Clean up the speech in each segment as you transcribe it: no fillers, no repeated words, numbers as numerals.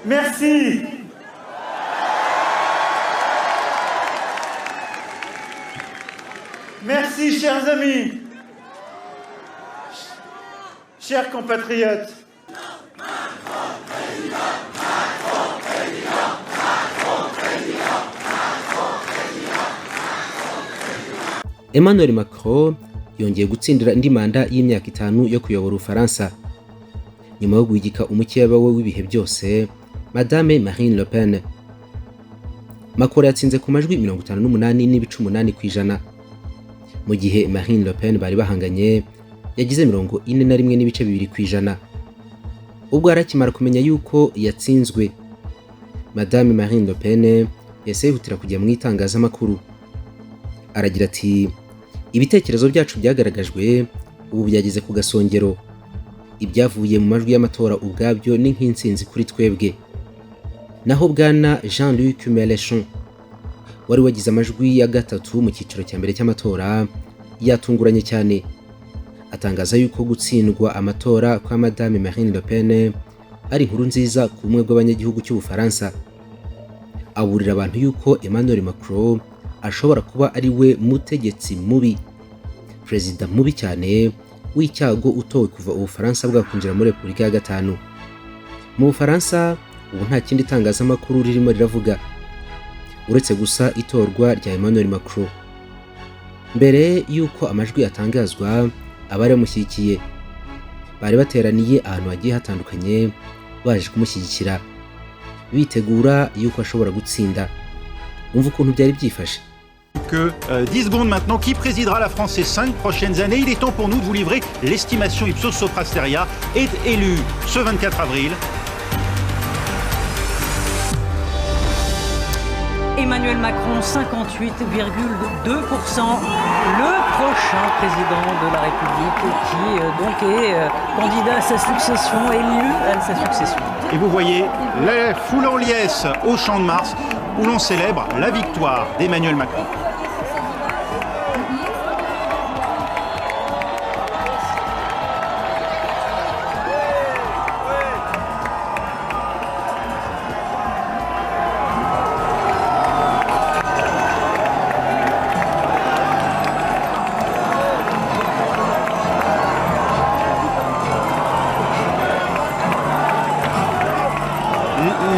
Merci. Merci, chers amis, chers compatriotes. Emmanuel Macron yongeye gutsindira indi manda y'imyaka 5 yo kuyobora Ufaransa nyuma yo guhigika umukeba we w'ibihe byose Madame Marine Le Pen. Macron yatsinze ku majwi 58.8% mu gihe Marine Le Pen bari bahanganye yagize 41.2%. Ubwo arakimara kumenya yuko yatsinzwe, Madame Marine Le Pen yasehutira kujya mu itangazamakuru aragira ati ibitekerezo byacu byagaragajwe ubu byageze ku gasongero, ibyavuye mu majwi y'amatora ubwabyo ni nk'insinzi kuri twebwe. Naho bwana Jean-Luc Mélenchon wari wagize amajwi ya gatatu mu cyiciro cya mbere cy'amatora yatunguranye cyane, atangaza yuko gutsindwa amatora kwa Madame Marine Le Pen ari inkuru nziza ku bumwe bw'abanyagihugu cy'Ubufaransa. Aburira abantu yuko Emmanuel Macron ashobora kuba ari we mutegetsi mubi, perezida mubi cyane w'icyago utowe kuva Ubufaransa bwakwinjira muri Repubulika ya gatanu. Mu Bufaransa ubu nta kindi tangazamakuru ririmo riravuga uretse gusa itorwa rya Emmanuel Macron. Mbere yuko amajwi atangazwa, abari bamushyigikiye bari bateraniye ahantu hagiye hatandukanye baje kumushyigikira bitegura yuko ashobora gutsinda. Umva ukuntu byari byifashe. Que 10 secondes maintenant, qui présidera la France ces 5 prochaines années? Il est temps pour nous de vous livrer l'estimation Ipsos Soprasteria, est élu ce 24 avril. Emmanuel Macron, 58,2%, le prochain président de la République qui donc est candidat à sa succession, élu à sa succession. Et vous voyez la foule en liesse au Champ de Mars où l'on célèbre la victoire d'Emmanuel Macron.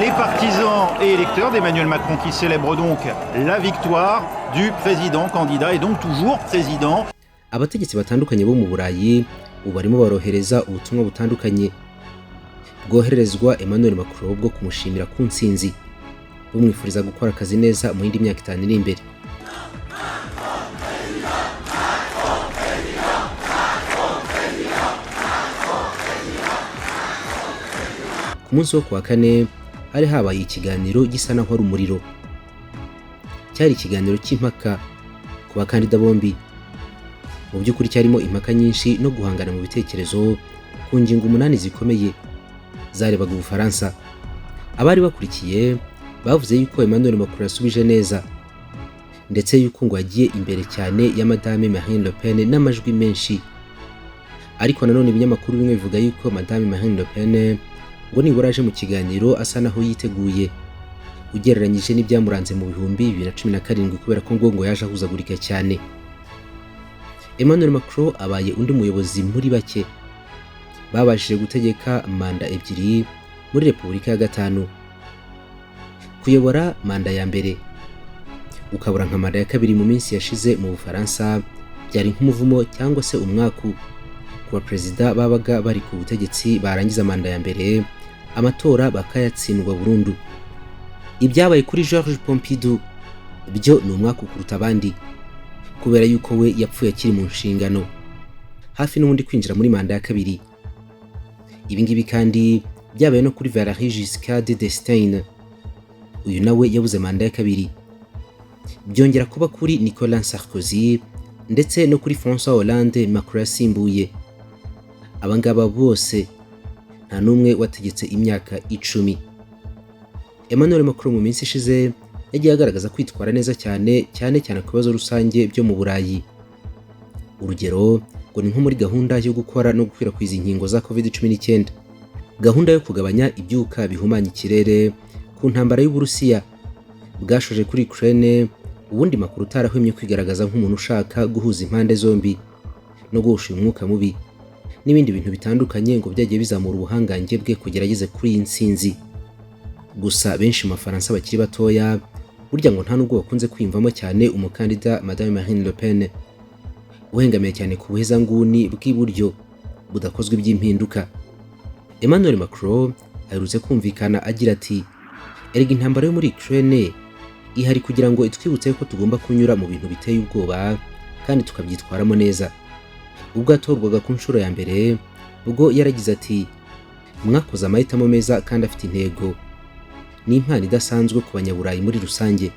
Les partisans et électeurs d'Emmanuel Macron qui célèbrent donc la victoire du président candidat et donc toujours président. Abategetsi batandukanye bo mu Burayi ubu barimo barohereza ubutumwa butandukanye bwoherezwa Emmanuel Macron bwo kumushimira ku ntsinzi, bumwifuriza gukora akazi neza mu yindi myaka 5 iri imbere. Ku munsi wo kuwa kane hari habaye ikiganiro gisa naho ari umuriro. Cyari ikiganiro cy'impaka ku bakandida bombi. Mu by'ukuri cyarimo impaka nyinshi no guhangana mu bitekerezo ku ngingo 8 zikomeye zarebaga Ubufaransa. Abari bakurikiye bavuze yuko Emmanuel Macron yasubije neza, ndetse yuko ngo agiye imbere cyane ya Madame Marine Le Pen n'amajwi menshi. Ariko nanone ibinyamakuru bimwe bivuga yuko Madame Marine Le Pen ngo nibura aje mu kiganiro asa naho yiteguye ugereranyije n'ibyamuranze mu bihumbi 2017 kubera ko ngo yaje ahuzagurika cyane. Emmanuel Macron abaye undi muyobozi muri bake babashije gutegeka manda ebyiri muri Repubulika ya gatanu. Kuyobora manda ya mbere ukabura nka manda ya kabiri mu minsi yashize mu Bufaransa byari nk'umuvumo cyangwa se umwaku kuba perezida babaga bari ku butegetsi barangiza manda ya mbere amatora bakayatsindwa burundu. Ibyabaye kuri Georges Pompidou byo ni umwaka kuruta abandi kubera yuko we yapfuye akiri mu nshingano hafi n'ubundi kwinjira muri manda ya kabiri. Ibi ngibi kandi byabaye no kuri Valéry Giscard d'Estaing, uyu nawe yabuze manda ya kabiri. Byongera kuba kuri Nicolas Sarkozy ndetse no kuri François Hollande Macron yasimbuye. Abangaba bose nta numwe wategetse imyaka 10. Emmanuel Macron mu minsi ishize yagiye agaragaza kwitwara neza cyane ku bibazo rusange byo mu Burayi. Urugero ngo ni nko muri gahunda yo gukora no gukwirakwiza inkingo za COVID-19. gahunda yo kugabanya ibyuka bihumanya ikirere ku ntambara y'Uburusiya bwashoje kuri Ukraine, ubundi makuru utarahwemye kwigaragaza nk'umuntu ushaka guhuza impande zombi no guhusha umwuka mubi n'ibindi bintu bitandukanye ngo byagiye bizamura ubuhangange bwe kugerageza kuri iyi ntsinzi. Gusa benshi mu Bafaransa bakiri batoya burya ngo nta nubwo bakunze kwiyumvamo cyane umukandida Madame Marine Le Pen uhengamiye cyane ku buhezanguni bw'iburyo budakozwe iby'impinduka. Emmanuel Macron aherutse kumvikana agira ati erega intambara yo muri Ukraine ihari kugira ngo itwibutse ko tugomba kunyura mu bintu biteye ubwoba kandi tukabyitwaramo neza. Ubwo atorwaga ku nshuro ya mbere ubwo yaragize ati mwakoze amahitamo meza kandi afite intego, ni impano idasanzwe ku banyaburayi muri rusange.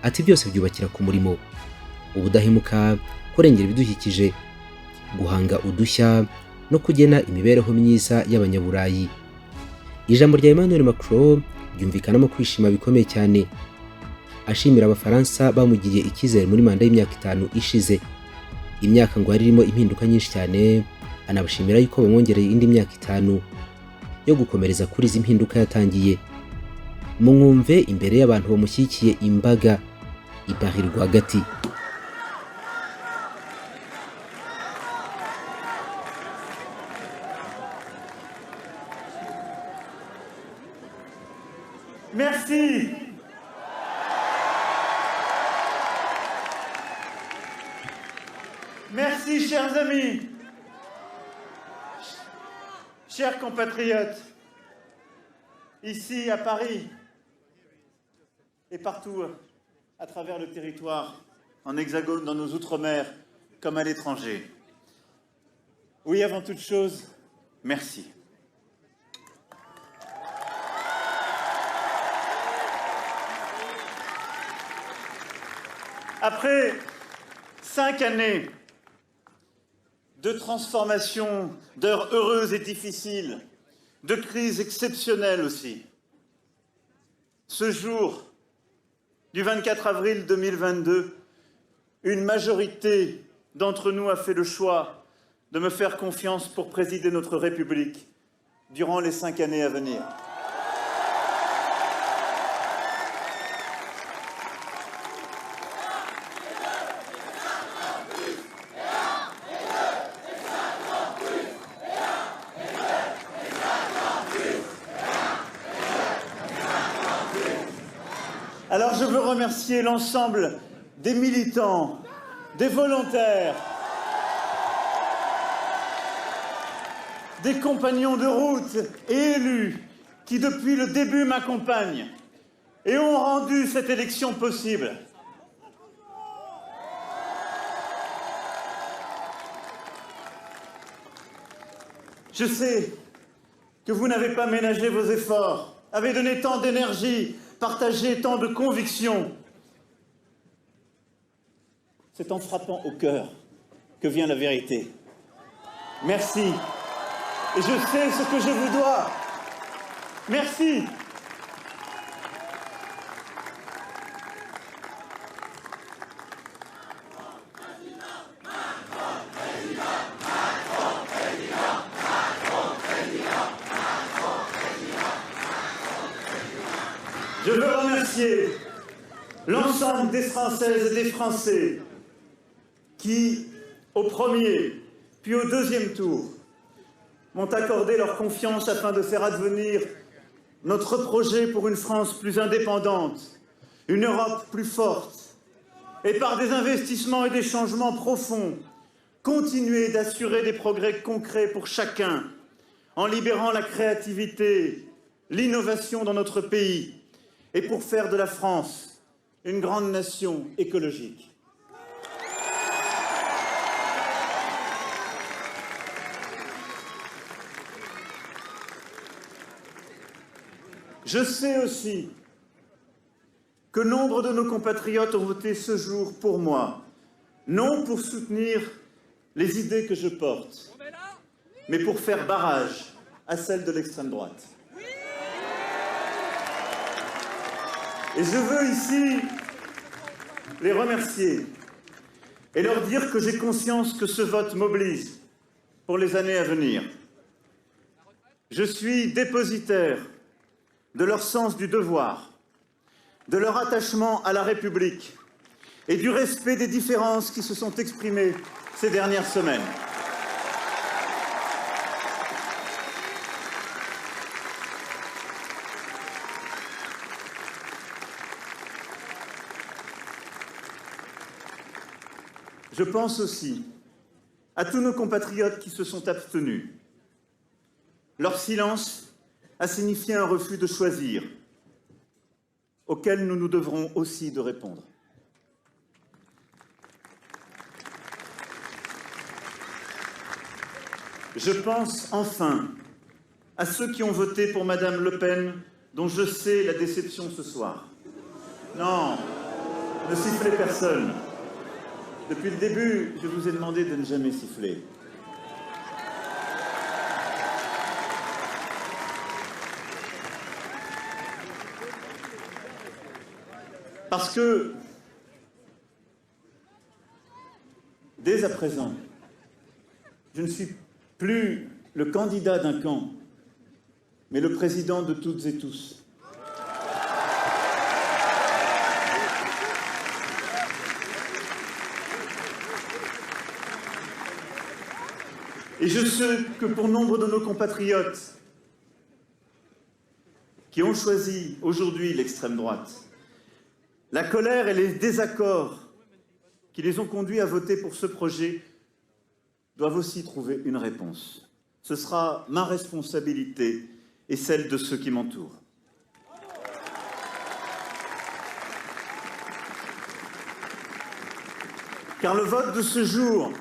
Ati byose byubakira ku murimo, ubudahemuka, kurengera ibidukikije, guhanga udushya no kugena imibereho myiza y'abanyaburayi. Ijambo rya Emmanuel Macron ryumvikanamo kwishima bikomeye cyane, ashimira Abafaransa bamugiriye icyizere muri manda y'imyaka 5 ishize. Imyaka ngo harimo impinduka nyinshi cyane, anabashimira yuko bamwongereye indi myaka 5 yo gukomereza kuri izi mpinduka yatangiye. Mumwumve imbere y'abantu bamushyigikiye imbaga i Paris rwagati. Merci. Merci, chers amis, chers compatriotes, ici à Paris et partout à travers le territoire, en Hexagone, dans nos outre-mer, comme à l'étranger. Oui, avant toute chose, merci. Après 5 années de transformation, d'heures heureuses et difficiles, de crises exceptionnelles aussi, ce jour du 24 avril 2022, une majorité d'entre nous a fait le choix de me faire confiance pour présider notre République durant les 5 années à venir. Alors je veux remercier l'ensemble des militants, des volontaires, des compagnons de route et élus qui depuis le début m'accompagnent et ont rendu cette élection possible. Je sais que vous n'avez pas ménagé vos efforts, avez donné tant d'énergie, partagé tant de convictions. C'est en frappant au cœur que vient la vérité. Merci. Et je sais ce que je vous dois. Merci. Je veux remercier l'ensemble des Françaises et des Français qui, au premier puis au deuxième tour, m'ont accordé leur confiance afin de faire advenir notre projet pour une France plus indépendante, une Europe plus forte, et par des investissements et des changements profonds, continuer d'assurer des progrès concrets pour chacun, en libérant la créativité, l'innovation dans notre pays, et pour faire de la France une grande nation écologique. Je sais aussi que nombre de nos compatriotes ont voté ce jour pour moi, non pour soutenir les idées que je porte, mais pour faire barrage à celles de l'extrême droite. Et je veux ici les remercier et leur dire que j'ai conscience que ce vote m'oblige pour les années à venir. Je suis dépositaire de leur sens du devoir, de leur attachement à la République et du respect des différences qui se sont exprimées ces dernières semaines. Je pense aussi à tous nos compatriotes qui se sont abstenus. Leur silence a signifié un refus de choisir, auquel nous nous devrons aussi de répondre. Je pense enfin à ceux qui ont voté pour Madame Le Pen, dont je sais la déception ce soir. Non, ne sifflez personne. Depuis le début, je vous ai demandé de ne jamais siffler. Parce que, dès à présent, je ne suis plus le candidat d'un camp, mais le président de toutes et tous. Et je sais que pour nombre de nos compatriotes qui ont choisi aujourd'hui l'extrême droite, la colère et les désaccords qui les ont conduits à voter pour ce projet doivent aussi trouver une réponse. Ce sera ma responsabilité et celle de ceux qui m'entourent. Car le vote de ce jour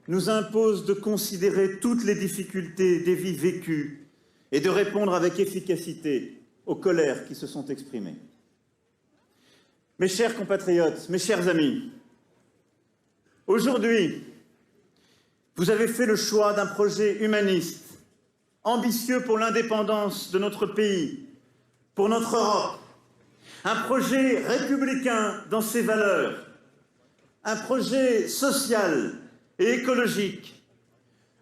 nous impose de considérer toutes les difficultés des vies vécues et de répondre avec efficacité aux colères qui se sont exprimées. Mes chers compatriotes, mes chers amis, aujourd'hui, vous avez fait le choix d'un projet humaniste, ambitieux pour l'indépendance de notre pays, pour notre Europe, un projet républicain dans ses valeurs, un projet social et écologique,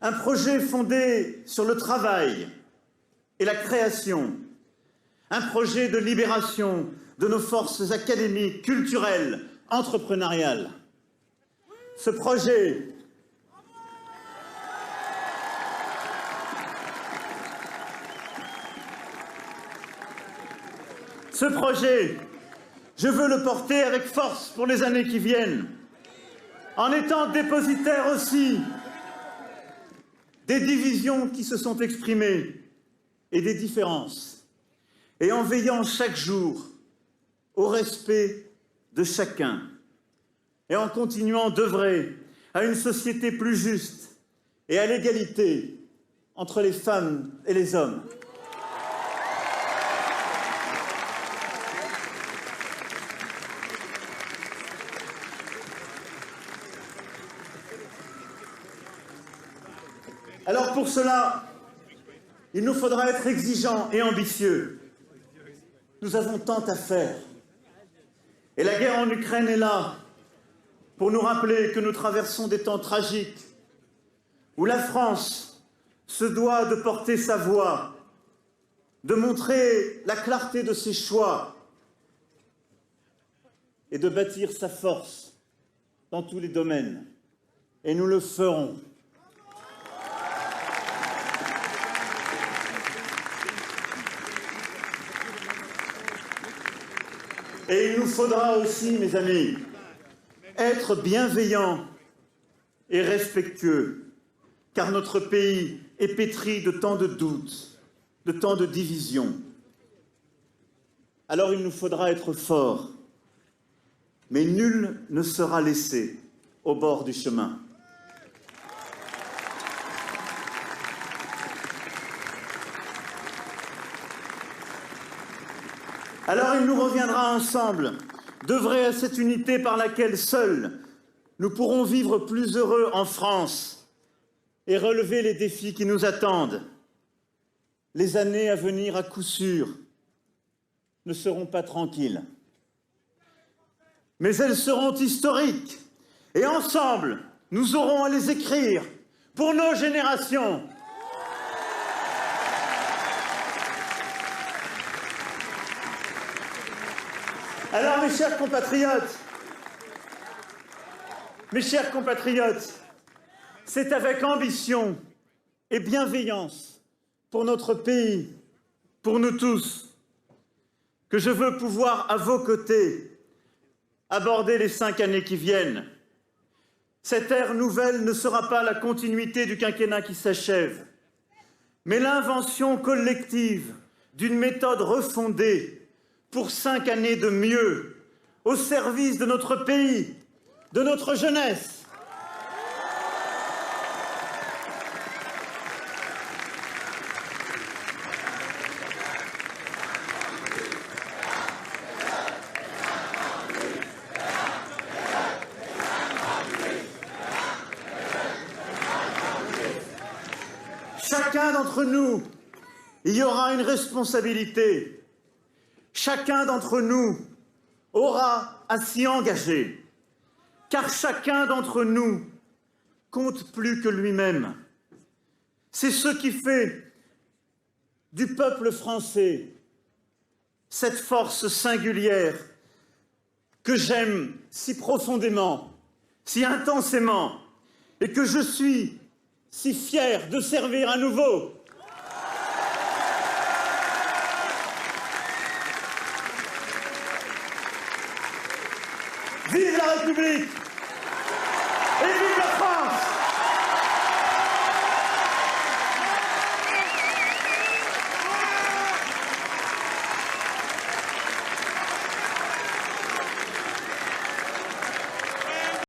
un projet fondé sur le travail et la création, un projet de libération de nos forces académiques, culturelles, entrepreneuriales. Ce projet je veux le porter avec force pour les années qui viennent, en étant dépositaire aussi des divisions qui se sont exprimées et des différences, et en veillant chaque jour au respect de chacun, et en continuant d'œuvrer à une société plus juste et à l'égalité entre les femmes et les hommes. Alors pour cela, il nous faudra être exigeants et ambitieux. Nous avons tant à faire. Et la guerre en Ukraine est là pour nous rappeler que nous traversons des temps tragiques où la France se doit de porter sa voix, de montrer la clarté de ses choix et de bâtir sa force dans tous les domaines. Et nous le ferons. Et il nous faudra aussi, mes amis, être bienveillants et respectueux, car notre pays est pétri de tant de doutes, de tant de divisions. Alors il nous faudra être forts, mais nul ne sera laissé au bord du chemin. Alors il nous reviendra ensemble d'œuvrer à cette unité par laquelle seuls nous pourrons vivre plus heureux en France et relever les défis qui nous attendent. Les années à venir, à coup sûr, ne seront pas tranquilles. Mais elles seront historiques et ensemble, nous aurons à les écrire pour nos générations. Alors, mes chers compatriotes, c'est avec ambition et bienveillance pour notre pays, pour nous tous, que je veux pouvoir, à vos côtés, aborder les 5 années qui viennent. Cette ère nouvelle ne sera pas la continuité du quinquennat qui s'achève, mais l'invention collective d'une méthode refondée pour 5 années de mieux, au service de notre pays, de notre jeunesse. Chacun d'entre nous, il y aura une responsabilité. Chacun d'entre nous aura à s'y engager. Car chacun d'entre nous compte plus que lui-même. C'est ce qui fait du peuple français cette force singulière que j'aime si profondément, si intensément, et que je suis si fier de servir à nouveau. Vive la République!